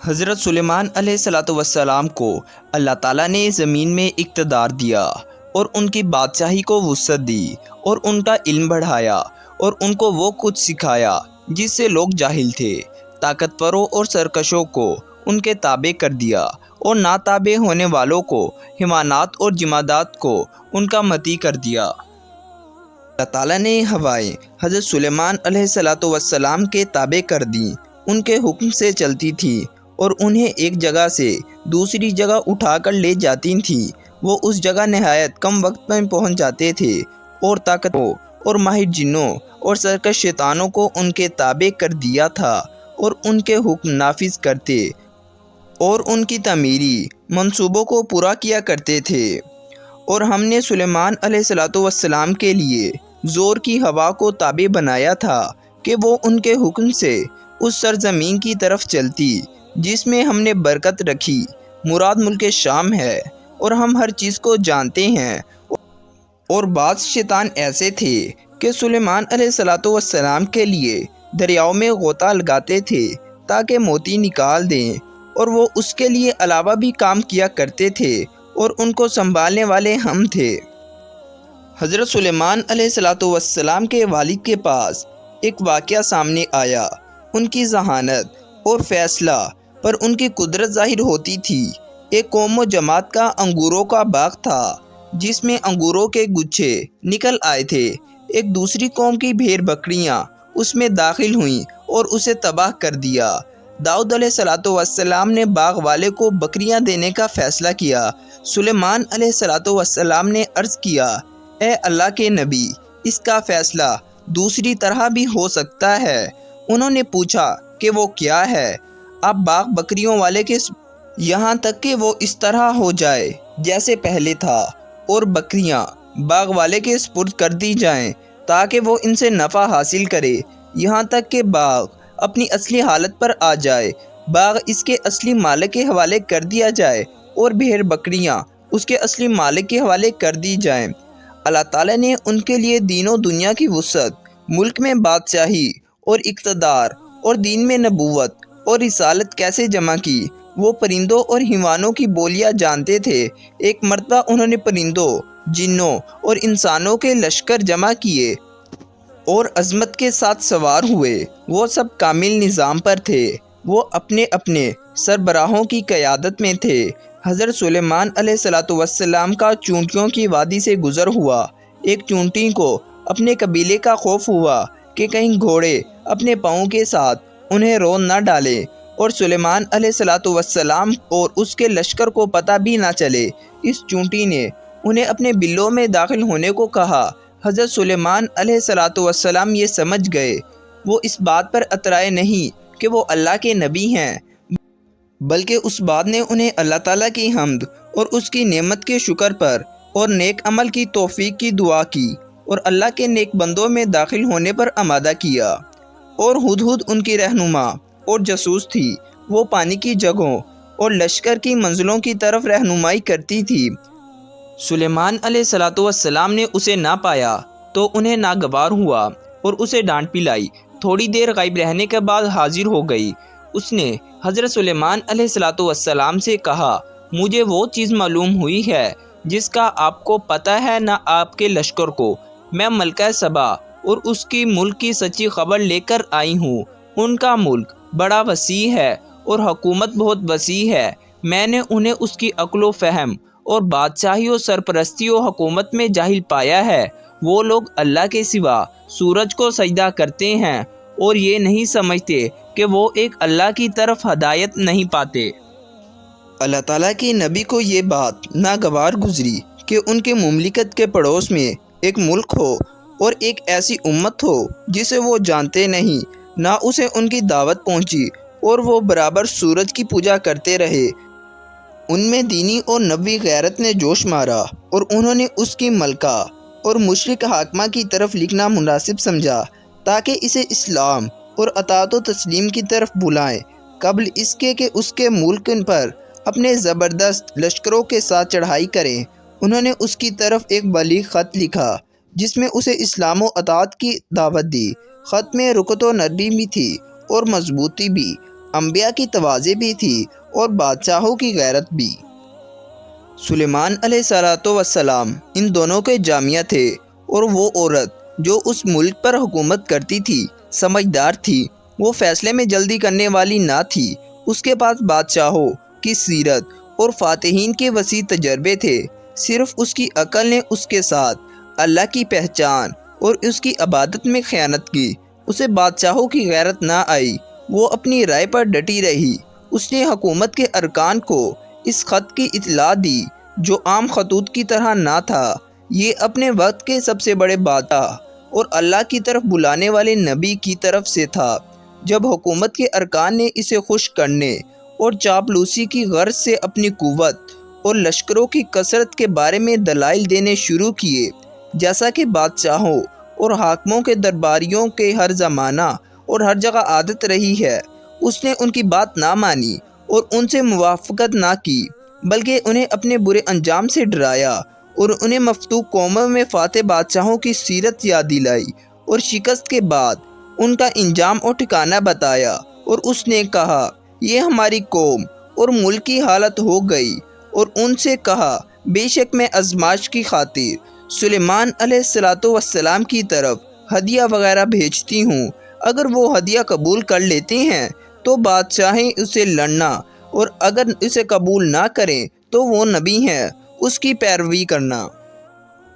حضرت سلیمان علیہ السلام کو اللہ تعالیٰ نے زمین میں اقتدار دیا اور ان کی بادشاہی کو وسعت دی اور ان کا علم بڑھایا اور ان کو وہ کچھ سکھایا جس سے لوگ جاہل تھے۔ طاقتوروں اور سرکشوں کو ان کے تابع کر دیا اور ناتابع ہونے والوں کو، حیوانات اور جمادات کو ان کا مطیع کر دیا۔ اللہ تعالیٰ نے ہوائیں حضرت سلیمان علیہ السلام کے تابع کر دیں، ان کے حکم سے چلتی تھی اور انہیں ایک جگہ سے دوسری جگہ اٹھا کر لے جاتی تھیں۔ وہ اس جگہ نہایت کم وقت میں پہنچ جاتے تھے اور طاقتوروں اور ماہر جنوں اور سرکش شیطانوں کو ان کے تابع کر دیا تھا اور ان کے حکم نافذ کرتے اور ان کی تعمیری منصوبوں کو پورا کیا کرتے تھے۔ اور ہم نے سلیمان علیہ السلام کے لیے زور کی ہوا کو تابع بنایا تھا کہ وہ ان کے حکم سے اس سرزمین کی طرف چلتی جس میں ہم نے برکت رکھی، مراد ملک شام ہے، اور ہم ہر چیز کو جانتے ہیں۔ اور بعض شیطان ایسے تھے کہ سلیمان علیہ السلام کے لیے دریاؤں میں غوطہ لگاتے تھے تاکہ موتی نکال دیں، اور وہ اس کے لیے علاوہ بھی کام کیا کرتے تھے، اور ان کو سنبھالنے والے ہم تھے۔ حضرت سلیمان علیہ السلام کے والد کے پاس ایک واقعہ سامنے آیا۔ ان کی ذہانت اور فیصلہ پر ان کی قدرت ظاہر ہوتی تھی۔ ایک قوم و جماعت کا انگوروں کا باغ تھا جس میں انگوروں کے گچھے نکل آئے تھے۔ ایک دوسری قوم کی بھیڑ بکریاں اس میں داخل ہوئیں اور اسے تباہ کر دیا۔ داؤد علیہ السلام نے باغ والے کو بکریاں دینے کا فیصلہ کیا۔ سلیمان علیہ السلام نے عرض کیا، اے اللہ کے نبی، اس کا فیصلہ دوسری طرح بھی ہو سکتا ہے۔ انہوں نے پوچھا کہ وہ کیا ہے؟ اب باغ بکریوں والے کے یہاں تک کہ وہ اس طرح ہو جائے جیسے پہلے تھا، اور بکریاں باغ والے کے سپرد کر دی جائیں تاکہ وہ ان سے نفع حاصل کرے، یہاں تک کہ باغ اپنی اصلی حالت پر آ جائے، باغ اس کے اصلی مالک کے حوالے کر دیا جائے اور بھیڑ بکریاں اس کے اصلی مالک کے حوالے کر دی جائیں۔ اللہ تعالیٰ نے ان کے لیے دین و دنیا کی وسعت، ملک میں بادشاہی اور اقتدار اور دین میں نبوت اور رسالت کیسے جمع کی۔ وہ پرندوں اور حیوانوں کی بولیاں جانتے تھے۔ ایک مرتبہ انہوں نے پرندوں، جنوں اور انسانوں کے لشکر جمع کیے اور عظمت کے ساتھ سوار ہوئے۔ وہ سب کامل نظام پر تھے، وہ اپنے اپنے سربراہوں کی قیادت میں تھے۔ حضرت سلیمان علیہ السلام کا چونٹیوں کی وادی سے گزر ہوا۔ ایک چونٹی کو اپنے قبیلے کا خوف ہوا کہ کہیں گھوڑے اپنے پاؤں کے ساتھ انہیں رو نہ ڈالے اور سلیمان علیہ السلام اور اس کے لشکر کو پتہ بھی نہ چلے۔ اس چونٹی نے انہیں اپنے بلوں میں داخل ہونے کو کہا۔ حضرت سلیمان علیہ السلام یہ سمجھ گئے، وہ اس بات پر اترائے نہیں کہ وہ اللہ کے نبی ہیں، بلکہ اس بات نے انہیں اللہ تعالیٰ کی حمد اور اس کی نعمت کے شکر پر اور نیک عمل کی توفیق کی دعا کی اور اللہ کے نیک بندوں میں داخل ہونے پر آمادہ کیا۔ اور ہدہد ان کی رہنما اور جاسوس تھی، وہ پانی کی جگہوں اور لشکر کی منزلوں کی طرف رہنمائی کرتی تھی۔ سلیمان علیہ السلام نے اسے نہ پایا تو انہیں ناگوار ہوا اور اسے ڈانٹ پلائی۔ تھوڑی دیر غائب رہنے کے بعد حاضر ہو گئی۔ اس نے حضرت سلیمان علیہ السلام سے کہا، مجھے وہ چیز معلوم ہوئی ہے جس کا آپ کو پتہ ہے نہ آپ کے لشکر کو۔ میں ملکہ سبا اور اس کی ملک کی سچی خبر لے کر آئی ہوں۔ ان کا ملک بڑا وسیع ہے اور حکومت بہت وسیع ہے۔ میں نے انہیں اس کی عقل و فہم اور بادشاہی و سرپرستی و حکومت میں جاہل پایا ہے۔ وہ لوگ اللہ کے سوا سورج کو سجدہ کرتے ہیں اور یہ نہیں سمجھتے کہ وہ ایک اللہ کی طرف ہدایت نہیں پاتے۔ اللہ تعالیٰ کے نبی کو یہ بات ناگوار گزری کہ ان کے مملکت کے پڑوس میں ایک ملک ہو اور ایک ایسی امت ہو جسے وہ جانتے نہیں، نہ اسے ان کی دعوت پہنچی، اور وہ برابر سورج کی پوجا کرتے رہے۔ ان میں دینی اور نبوی غیرت نے جوش مارا اور انہوں نے اس کی ملکہ اور مشرک حاکمہ کی طرف لکھنا مناسب سمجھا تاکہ اسے اسلام اور اطاعت و تسلیم کی طرف بلائیں، قبل اس کے کہ اس کے ملک پر اپنے زبردست لشکروں کے ساتھ چڑھائی کریں۔ انہوں نے اس کی طرف ایک بلیغ خط لکھا جس میں اسے اسلام و اطاعت کی دعوت دی۔ خط میں رقت و نرمی بھی تھی اور مضبوطی بھی۔ انبیاء کی تواضع بھی تھی اور بادشاہوں کی غیرت بھی۔ سلیمان علیہ السلام ان دونوں کے جامعہ تھے، اور وہ عورت جو اس ملک پر حکومت کرتی تھی سمجھدار تھی، وہ فیصلے میں جلدی کرنے والی نہ تھی۔ اس کے پاس بادشاہوں کی سیرت اور فاتحین کے وسیع تجربے تھے۔ صرف اس کی عقل نے اس کے ساتھ اللہ کی پہچان اور اس کی عبادت میں خیانت کی۔ اسے بادشاہوں کی غیرت نہ آئی، وہ اپنی رائے پر ڈٹی رہی۔ اس نے حکومت کے ارکان کو اس خط کی اطلاع دی، جو عام خطوط کی طرح نہ تھا۔ یہ اپنے وقت کے سب سے بڑے بادشاہ اور اللہ کی طرف بلانے والے نبی کی طرف سے تھا۔ جب حکومت کے ارکان نے اسے خوش کرنے اور چاپلوسی کی غرض سے اپنی قوت اور لشکروں کی کثرت کے بارے میں دلائل دینے شروع کیے، جیسا کہ بادشاہوں اور حاکموں کے درباریوں کے ہر زمانہ اور ہر جگہ عادت رہی ہے، اس نے ان کی بات نہ مانی اور ان سے موافقت نہ کی، بلکہ انہیں اپنے برے انجام سے ڈرایا اور انہیں مفتوح قوموں میں فاتح بادشاہوں کی سیرت یاد دلائی اور شکست کے بعد ان کا انجام اور ٹھکانہ بتایا۔ اور اس نے کہا، یہ ہماری قوم اور ملک کی حالت ہو گئی، اور ان سے کہا، بے شک میں آزمائش کی خاطر سلیمان علیہ السلام کی طرف ہدیہ وغیرہ بھیجتی ہوں۔ اگر وہ ہدیہ قبول کر لیتے ہیں تو بادشاہیں اسے لڑنا، اور اگر اسے قبول نہ کریں تو وہ نبی ہیں، اس کی پیروی کرنا۔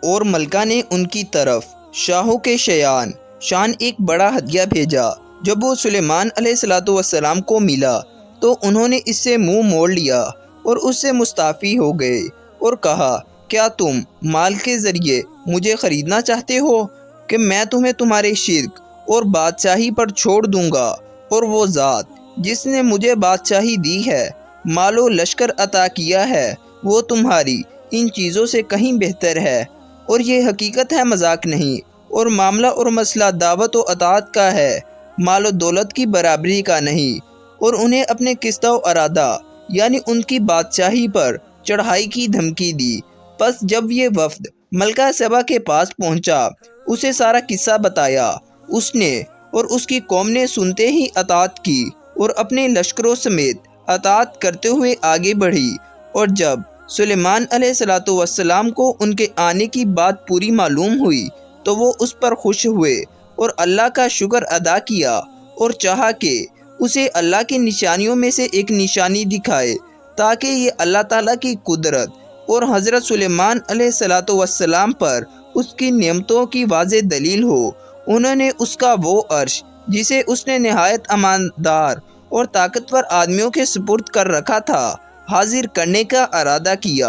اور ملکہ نے ان کی طرف شاہوں کے شان ایک بڑا ہدیہ بھیجا۔ جب وہ سلیمان علیہ السلام کو ملا تو انہوں نے اس سے منہ موڑ لیا اور اس سے مستعفی ہو گئے اور کہا، کیا تم مال کے ذریعے مجھے خریدنا چاہتے ہو کہ میں تمہیں تمہارے شرک اور بادشاہی پر چھوڑ دوں گا؟ اور وہ ذات جس نے مجھے بادشاہی دی ہے، مال و لشکر عطا کیا ہے، وہ تمہاری ان چیزوں سے کہیں بہتر ہے، اور یہ حقیقت ہے، مذاق نہیں۔ اور معاملہ اور مسئلہ دعوت و اطاعت کا ہے، مال و دولت کی برابری کا نہیں۔ اور انہیں اپنے قصہ و ارادہ یعنی ان کی بادشاہی پر چڑھائی کی دھمکی دی۔ پس جب یہ وفد ملکہ سبا کے پاس پہنچا، اسے سارا قصہ بتایا۔ اس نے اور اس کی قوم نے سنتے ہی اطاعت کی اور اپنے لشکروں سمیت اطاعت کرتے ہوئے آگے بڑھی۔ اور جب سلیمان علیہ السلام کو ان کے آنے کی بات پوری معلوم ہوئی تو وہ اس پر خوش ہوئے اور اللہ کا شکر ادا کیا اور چاہا کہ اسے اللہ کی نشانیوں میں سے ایک نشانی دکھائے، تاکہ یہ اللہ تعالیٰ کی قدرت اور حضرت سلیمان علیہ السلام پر اس کی نعمتوں کی واضح دلیل ہو۔ انہوں نے اس کا وہ عرش جسے اس نے نہایت اماندار اور طاقتور آدمیوں کے سپرد کر رکھا تھا حاضر کرنے کا ارادہ کیا،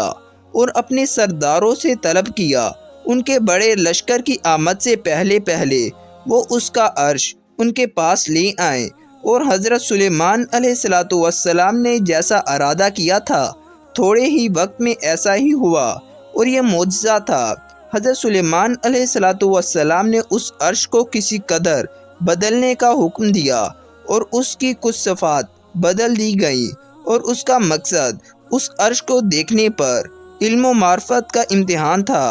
اور اپنے سرداروں سے طلب کیا ان کے بڑے لشکر کی آمد سے پہلے وہ اس کا عرش ان کے پاس لے آئیں۔ اور حضرت سلیمان علیہ السلام نے جیسا ارادہ کیا تھا، تھوڑے ہی وقت میں ایسا ہی ہوا، اور یہ معجزہ تھا۔ حضرت سلیمان علیہ السلام نے اس عرش کو کسی قدر بدلنے کا حکم دیا، اور اس کی کچھ صفات بدل دی گئیں، اور اس کا مقصد اس عرش کو دیکھنے پر علم و معرفت کا امتحان تھا۔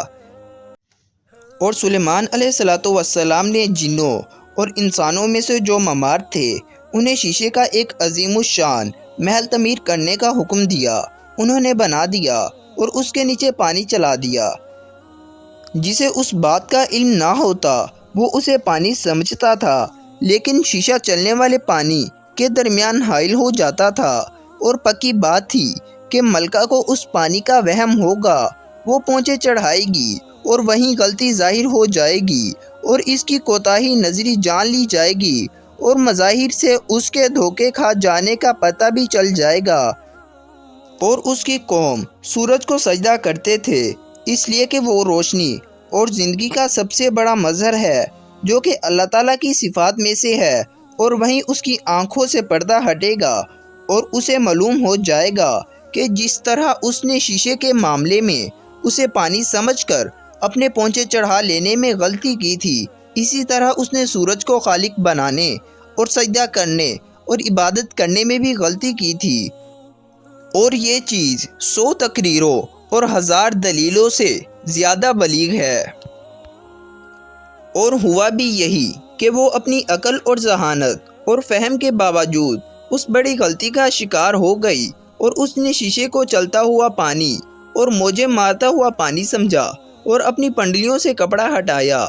اور سلیمان علیہ السلام نے جنوں اور انسانوں میں سے جو ممار تھے انہیں شیشے کا ایک عظیم الشان محل تعمیر کرنے کا حکم دیا۔ انہوں نے بنا دیا اور اس کے نیچے پانی چلا دیا۔ جسے اس بات کا علم نہ ہوتا وہ اسے پانی سمجھتا تھا، لیکن شیشہ چلنے والے پانی کے درمیان حائل ہو جاتا تھا، اور پکی بات تھی کہ ملکہ کو اس پانی کا وہم ہوگا، وہ پونچھیں چڑھائے گی اور وہیں غلطی ظاہر ہو جائے گی اور اس کی کوتاہی نظری جان لی جائے گی، اور مظاہر سے اس کے دھوکے کھا جانے کا پتہ بھی چل جائے گا۔ اور اس کی قوم سورج کو سجدہ کرتے تھے، اس لیے کہ وہ روشنی اور زندگی کا سب سے بڑا مظہر ہے، جو کہ اللہ تعالیٰ کی صفات میں سے ہے۔ اور وہیں اس کی آنکھوں سے پردہ ہٹے گا اور اسے معلوم ہو جائے گا کہ جس طرح اس نے شیشے کے معاملے میں اسے پانی سمجھ کر اپنے پونچھیں چڑھا لینے میں غلطی کی تھی، اسی طرح اس نے سورج کو خالق بنانے اور سجدہ کرنے اور عبادت کرنے میں بھی غلطی کی تھی۔ اور یہ چیز 100 تقریروں اور 1000 دلیلوں سے زیادہ بلیغ ہے۔ اور ہوا بھی یہی کہ وہ اپنی عقل اور ذہانت اور فہم کے باوجود اس بڑی غلطی کا شکار ہو گئی اور اس نے شیشے کو چلتا ہوا پانی اور موجیں مارتا ہوا پانی سمجھا اور اپنی پنڈلیوں سے کپڑا ہٹایا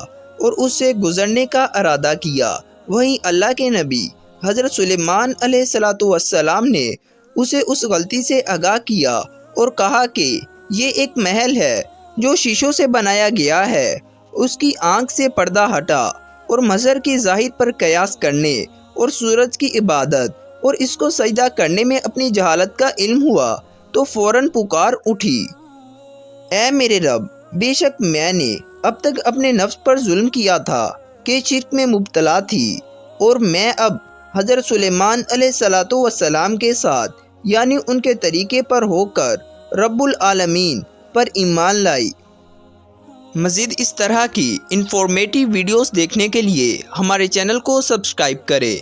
اور اس سے گزرنے کا ارادہ کیا۔ وہیں اللہ کے نبی حضرت سلیمان علیہ السلام نے اسے اس غلطی سے آگاہ کیا اور کہا کہ یہ ایک محل ہے جو شیشوں سے بنایا گیا ہے۔ اس کی آنکھ سے پردہ ہٹا اور مظہر کی ظاہر پر قیاس کرنے اور سورج کی عبادت اور اس کو سجدہ کرنے میں اپنی جہالت کا علم ہوا تو فوراً پکار اٹھی، اے میرے رب، بے شک میں نے اب تک اپنے نفس پر ظلم کیا تھا کہ شرک میں مبتلا تھی، اور میں اب حضرت سلیمان علیہ السلام کے ساتھ یعنی ان کے طریقے پر ہو کر رب العالمین پر ایمان لائی۔ مزید اس طرح کی انفارمیٹیو ویڈیوز دیکھنے کے لیے ہمارے چینل کو سبسکرائب کریں۔